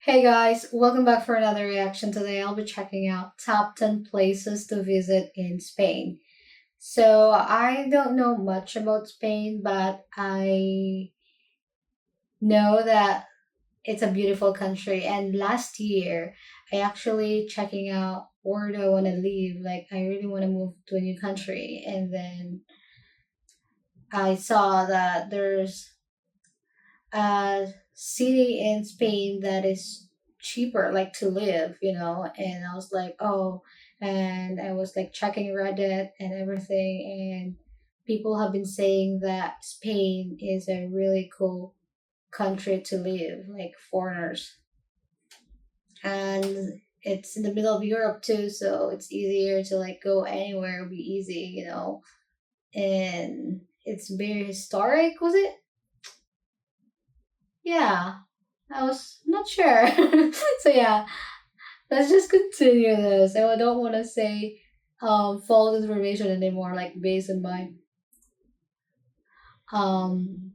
Hey guys, welcome back for another reaction. Today I'll be checking out top 10 places to visit in Spain. So I don't know much about Spain, but I know that it's a beautiful country. And last year I actually checking out where do I want to live. Like I really want to move to a new country. And then I saw that there's a city in Spain that is cheaper, like to live, and I was like, oh, and I was like checking Reddit and everything, and people have been saying that Spain is a really cool country to live, like foreigners, and it's in the middle of Europe too, so it's easier to like go anywhere, it'll be easy, and it's very historic, was it? Yeah, I was not sure. So yeah, let's just continue this. I don't want to say false information anymore, like based on my um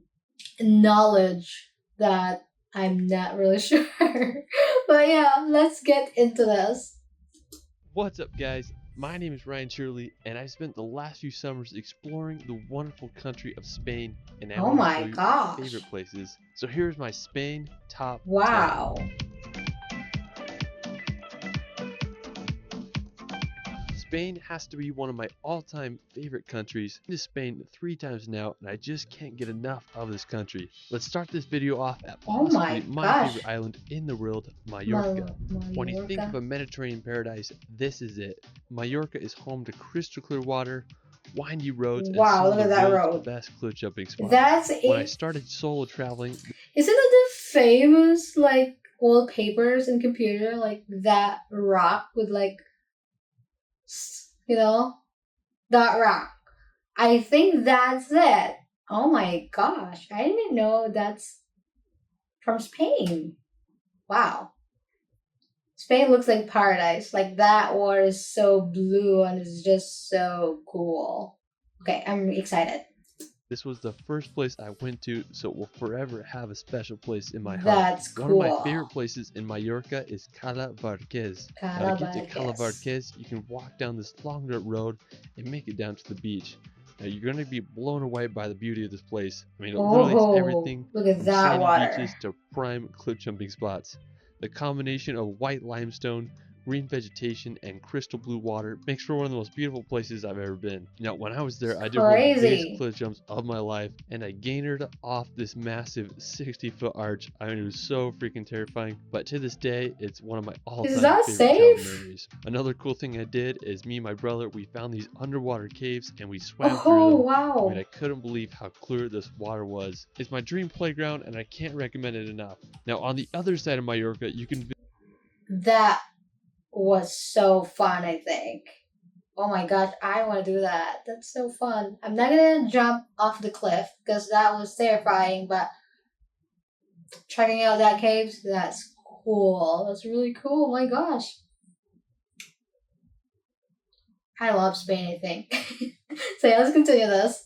knowledge that I'm not really sure. But yeah, let's get into this. What's up, guys? My name is Ryan Shirley, and I spent the last few summers exploring the wonderful country of Spain, and I Oh want to show my you my gosh. favorite places. So here's my Spain top 10. Wow. Spain has to be one of my all-time favorite countries. I've been to Spain 3 times now, and I just can't get enough of this country. Let's start this video off at Oh possibly my my gosh. favorite island in the world, Mallorca. When you think of Mallorca. a Mediterranean paradise, this is it. Mallorca is home to crystal clear water, windy roads, and some Wow, of look the at that world's road. best cliff jumping spots. That's When I it. started solo traveling, Isn't it the famous like wallpapers in computer, like that rock with like you know, that rock. I think that's it. Oh my gosh, I didn't know that's from Spain. Wow. Spain looks like paradise. Like that water is so blue and it's just so cool. Okay, I'm excited. this was the first place I went to, so it will forever have a special place in my heart. That's One of my cool. favorite places in Mallorca is Cala Varquez. Now, to get to Cala Calabargues. Varquez, you can walk down this long dirt road and make it down to the beach. Now, you're going to be blown away by the beauty of this place. I mean, it literally has Oh, everything look at from that sandy water. beaches to prime cliff jumping spots. The combination of white limestone, green vegetation, and crystal blue water makes for one of the most beautiful places I've ever been. Now, when I was there, I did one of the biggest Crazy. cliff jumps of my life, and I gained off this massive 60-foot arch. I mean, it was so freaking terrifying, but to this day, it's one of my Is all-time that favorite childhood safe? memories. Another cool thing I did is me and my brother, we found these underwater caves, and we swam through Oh, them. I mean, wow. I couldn't believe how clear this water was. It's my dream playground, and I can't recommend it enough. Now, on the other side of Mallorca, you can That was so fun, I think. Oh my gosh, I want to do that. That's so fun. I'm not gonna jump off the cliff because that was terrifying, but checking out that caves, that's cool. That's really cool. Oh my gosh. I love Spain, I think. So yeah, let's continue this.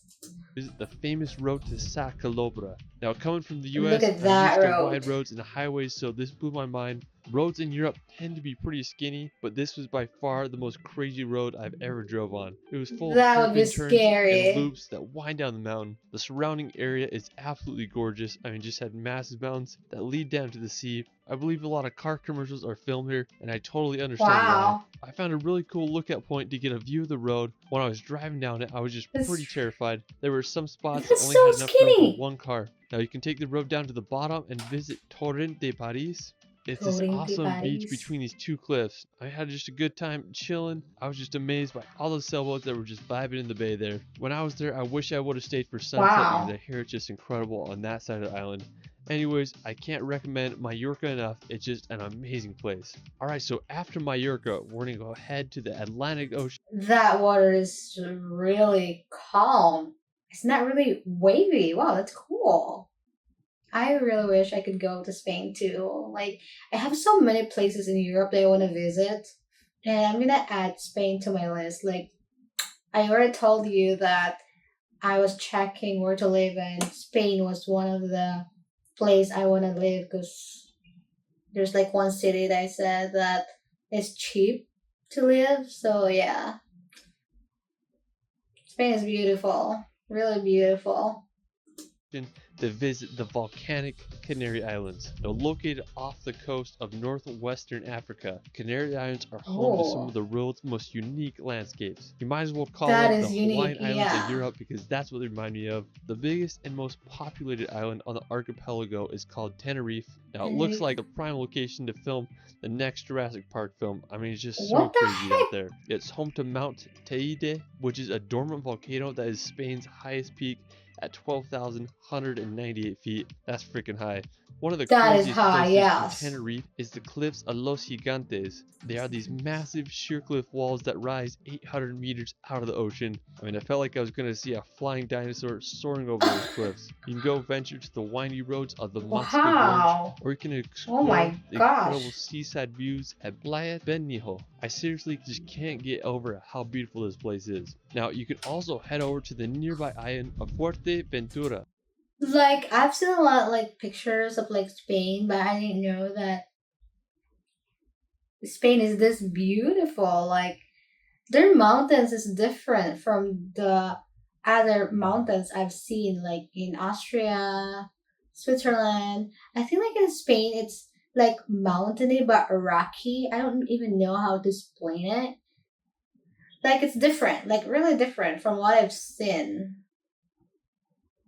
visit the famous road to Sa Calobra. Now, coming from the Look US, at I'm that used to road. wide roads and highways, so this blew my mind. Roads in Europe tend to be pretty skinny, but this was by far the most crazy road I've ever drove on. It was full of That would be hairpin turns and scary. loops that wind down the mountain. The surrounding area is absolutely gorgeous. I mean, just had massive mountains that lead down to the sea. I believe a lot of car commercials are filmed here, and I totally understand why. Wow. I found a really cool lookout point to get a view of the road. When I was driving down it, I was just That's, pretty terrified. There were some spots that that's only so had enough room for skinny. one car. Now you can take the road down to the bottom and visit Torrent de Paris. It's this Touring to awesome beach Paris. between these two cliffs. I had just a good time chilling. I was just amazed by all the sailboats that were just vibing in the bay there. When I was there, I wish I would have stayed for sunset because Wow. I hear it's just incredible on that side of the island. Anyways, I can't recommend Mallorca enough. It's just an amazing place. Alright, so after Mallorca, we're gonna go head to the Atlantic Ocean. That water is really calm. It's not really wavy. Wow, that's cool. I really wish I could go to Spain too. Like, I have so many places in Europe that I want to visit, and I'm gonna add Spain to my list. Like, I already told you that I was checking where to live, and Spain was one of the place I want to live because There's like one city that I said that is cheap to live. So yeah, Spain is beautiful, really beautiful. to visit the volcanic Canary Islands. Now, located off the coast of northwestern Africa, Canary Islands are home to some of Oh, the world's most unique landscapes. You might as well call that them the is unique. Hawaiian Islands of Yeah. Europe because that's what they remind me of. The biggest and most populated island on the archipelago is called Tenerife. Now, it looks like Tenerife. a prime location to film the next Jurassic Park film. I mean, it's just so What the crazy out heck? there. It's home to Mount Teide, which is a dormant volcano that is Spain's highest peak at 12,198 feet. That's freaking high. One of the That is craziest high. places in Yes. Tenerife is the cliffs of Los Gigantes. They are these massive sheer cliff walls that rise 800 meters out of the ocean. I mean, I felt like I was going to see a flying dinosaur soaring over those cliffs. You can go venture to the windy roads of the Mosca Gorge, Wow. or you can Oh explore my the incredible gosh. seaside views at Playa Bennijo. I seriously just can't get over how beautiful this place is. Now, you could also head over to the nearby island of Fuerteventura. Like I've seen a lot like pictures of like Spain, but I didn't know that Spain is this beautiful. Like their mountains is different from the other mountains I've seen, like in Austria, Switzerland. I think like in Spain it's like mountainy but rocky. I don't even know how to explain it. Like it's different, like really different from what I've seen.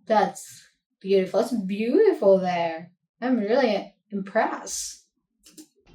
That's beautiful. It's beautiful there. I'm really impressed.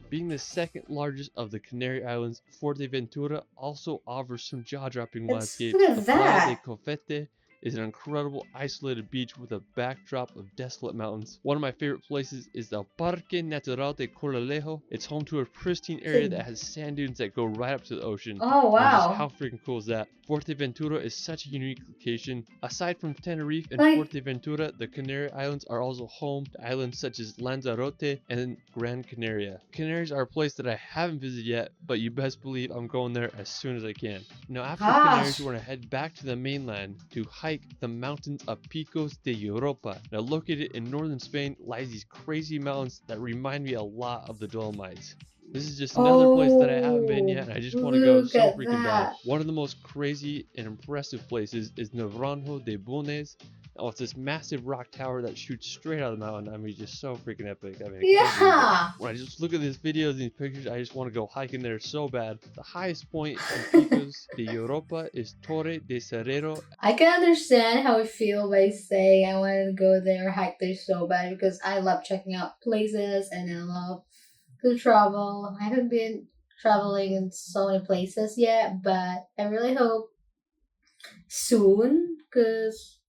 Being the second largest of the Canary Islands, Fuerteventura also offers some jaw-dropping It's landscapes. look The at Playa de that. Cofete is an incredible isolated beach with a backdrop of desolate mountains. One of my favorite places is the Parque Natural de Coralejo. It's home to a pristine area that has sand dunes that go right up to the ocean. Oh I mean, just how wow. freaking cool is that? Fuerteventura is such a unique location. Aside from Tenerife and Like Fuerteventura, the Canary Islands are also home to islands such as Lanzarote and Gran Canaria. Canaries are a place that I haven't visited yet, but you best believe I'm going there as soon as I can. Now, after Canaries, gosh. we're going to head back to the mainland to hike the mountains of Picos de Europa. Now, located in northern Spain lies these crazy mountains that remind me a lot of the Dolomites. This is just another place that I haven't been yet, Oh, and I just want to go look so at freaking bad. that. One of the most crazy and impressive places is Naranjo de Bulnes. Oh, it's this massive rock tower that shoots straight out of the mountain. I mean, just so freaking epic. I mean, I can't believe it. Yeah. When I just look at these videos and these pictures, I just want to go hiking there so bad. The highest point in Picos de Europa is Torre de Cerrero. I can understand how I feel by saying I wanted to go there, hike there so bad because I love checking out places and I love to travel. I haven't been traveling in so many places yet, but I really hope soon because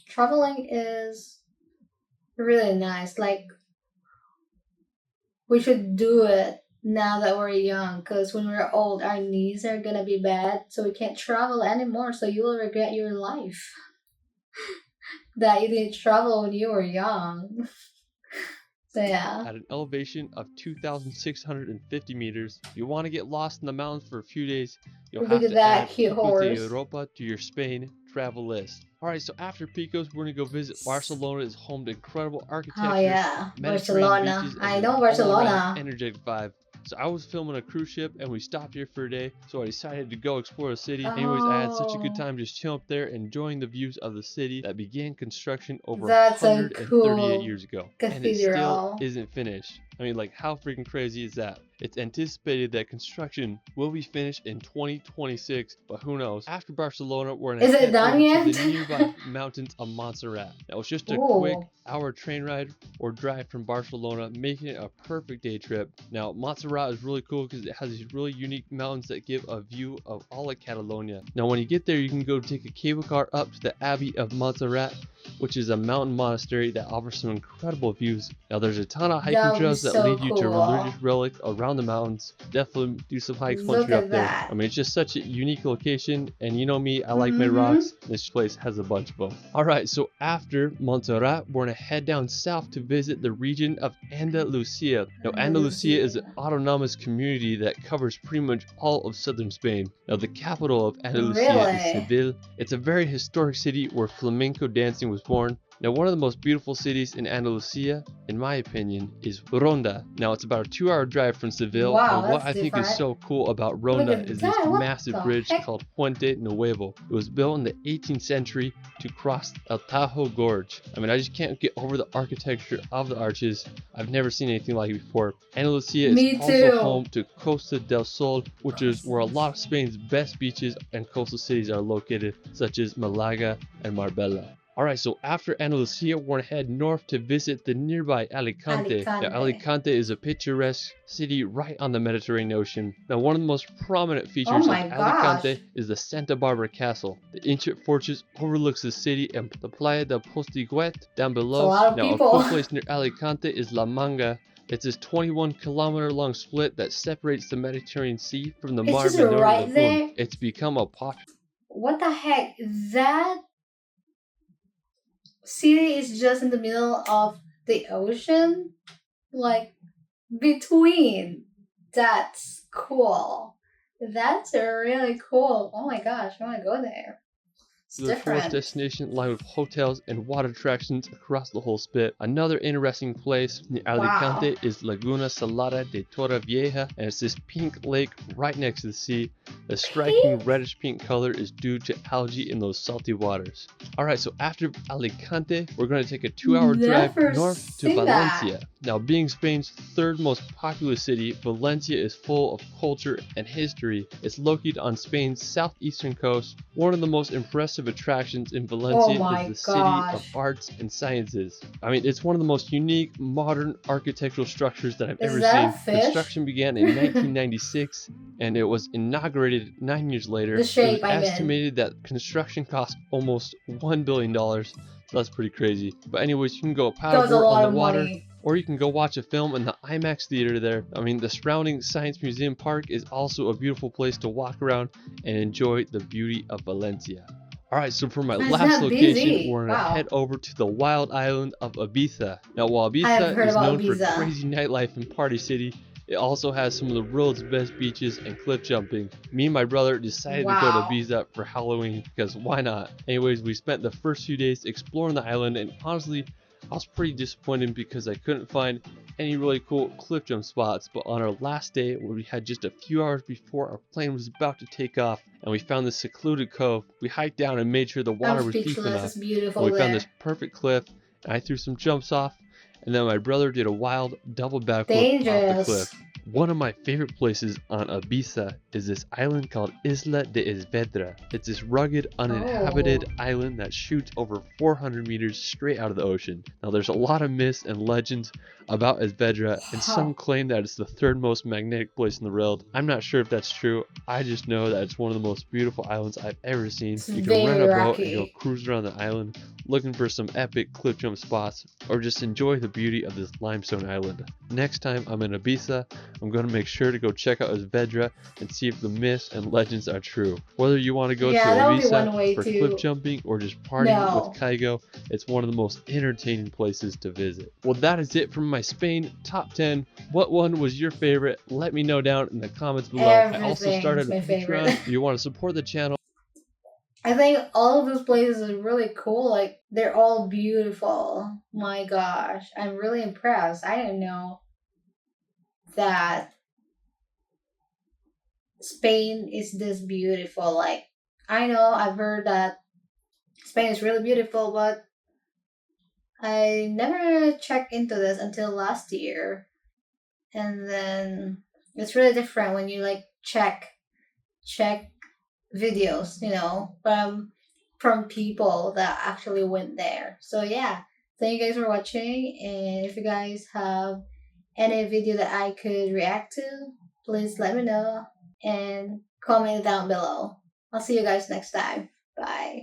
traveling is really nice. Like we should do it now that we're young because when we're old, our knees are gonna be bad, so we can't travel anymore. So you will regret your life that you didn't travel when you were young. So yeah, At an elevation of 2,650 meters. If you want to get lost in the mountains for a few days, you'll look have at to that add cute Picos de horse. Europa to your Spain travel list. Alright, so after Picos, we're going to go visit Barcelona. It's home to incredible Oh architecture, yeah, Mediterranean Barcelona. beaches, and I an know all-around Barcelona. energetic vibe. So I was filming a cruise ship and we stopped here for a day, so I decided to go explore the city. Anyways, I had such a good Oh, time just chilling up there, enjoying the views of the city that began construction over that's a 138 cool years ago. And it still cathedral. isn't finished. I mean, like, how freaking crazy is that? It's anticipated that construction will be finished in 2026, but who knows? After Barcelona, we're gonna Is it head done over to the yet? nearby mountains of Montserrat. That was just a quick Oh, hour train ride or drive from Barcelona, making it a perfect day trip. Now, Montserrat is really cool because it has these really unique mountains that give a view of all of Catalonia. Now, when you get there, you can go take a cable car up to the Abbey of Montserrat, which is a mountain monastery that offers some incredible views. Now, there's a ton of hiking that would be trails that so lead you to religious cool. relics around the mountains. Definitely do some hikes once Look you're up at there. that. I mean, it's just such a unique location, and you know me, I like my Mm-hmm. rocks. This place has a bunch of them. Alright, so after Montserrat, we're gonna head down south to visit the region of Andalusia. Now, Andalusia is an Andalusia. autonomous community that covers pretty much all of southern Spain. Now, the capital of Andalusia is Really? Seville. It's a very historic city where flamenco dancing was born. Now, one of the most beautiful cities in Andalusia, in my opinion, is Ronda. Now, it's about a 2-hour drive from Seville, Wow, and what that's I think is different. so cool about Look Ronda at is this that. What massive the bridge heck? called Puente Nuevo. It was built in the 18th century to cross El Tajo Gorge. I mean, I just can't get over the architecture of the arches. I've never seen anything like it before. Andalusia is Me also too. home to Costa del Sol, which is where a lot of Spain's best beaches and coastal cities are located, such as Malaga and Marbella. Alright, so after Andalusia, we're gonna head north to visit the nearby Alicante. Now, Alicante. Alicante is a picturesque city right on the Mediterranean Ocean. Now, one of the most prominent Oh features of my gosh. Alicante is the Santa Barbara Castle. The ancient fortress overlooks the city and the Playa del Postiguet down It's a below. lot of Now, a people. cool place near Alicante is La Manga. It's this 21-kilometer long split that separates the Mediterranean Sea from the It's Mar just Menor right lagoon. there. It's become a popular What the heck? That city is just in the middle of the ocean? Like, between. That's cool. That's really cool. Oh my gosh, I want to go there. It's tourist different. destination lined with hotels and water attractions across the whole spit. Another interesting place near Wow. Alicante is Laguna Salada de Torrevieja, and it's this pink lake right next to the sea. The striking Pink? reddish pink color is due to algae in those salty waters. Alright, so after Alicante, we're going to take a 2-hour drive Never north to seen that. Valencia. Now, being Spain's third most populous city, Valencia is full of culture and history. It's located on Spain's southeastern coast. One of the most impressive attractions in Oh Valencia is my the city of gosh. arts and sciences. I mean, it's one of the most unique modern architectural structures that I've Is ever that a seen. fish? Construction began in 1996 and it was inaugurated 9 years later. The It was shape I'm in. estimated that construction cost almost $1 billion. So that's pretty crazy. But anyways, you can go That was a paddleboard on lot the of water, money. or you can go watch a film in the IMAX theater there. I mean, the surrounding Science Museum Park is also a beautiful place to walk around and enjoy the beauty of Valencia. Alright, so for my It's last not location, busy. we're going to Wow. head over to the wild island of Ibiza. Now, while I have Ibiza heard is about known for Ibiza. crazy nightlife and party city, it also has some of the world's best beaches and cliff jumping. Me and my brother decided to go to Wow. Ibiza for Halloween because why not? Anyways, we spent the first few days exploring the island, and honestly, I was pretty disappointed because I couldn't find any really cool cliff jump spots. But on our last day, where we had just a few hours before our plane was about to take off, and we found this secluded cove, we hiked down and made sure the I'm water was deep speechless. enough, It's and beautiful we found this there. perfect cliff, and I threw some jumps off, and then my brother did a wild double backflip off the cliff. Dangerous. One of my favorite places on Ibiza is this island called Isla de Esvedra. It's this rugged, uninhabited Oh. island that shoots over 400 meters straight out of the ocean. Now, there's a lot of myths and legends about Esvedra, and some Wow. claim that it's the third most magnetic place in the world. I'm not sure if that's true. I just know that it's one of the most beautiful islands I've ever seen. It's You can rent very a boat and go rocky. cruise around the island looking for some epic cliff jump spots, or just enjoy the beauty of this limestone island. Next time I'm in Ibiza, I'm going to make sure to go check out Esvedra and see if the myths and legends are true. Whether you want to go to Yeah, that would be Ibiza one way for cliff to jumping or just partying with know. Kaigo, it's one of the most entertaining places to visit. Well, that is it from my Spain top 10. What one was your favorite? Let me know down in the comments below. I also Everything is started a my Patreon. favorite. If you want to support the channel, I think all of those places are really cool. Like, they're all beautiful. My gosh. I'm really impressed. I didn't know that Spain is this beautiful. Like, I know I've heard that Spain is really beautiful, but I never checked into this until last year. And then it's really different when you like check videos, from people that actually went there. So yeah, thank you guys for watching. And if you guys have any video that I could react to, please let me know and comment down below. I'll see you guys next time. Bye.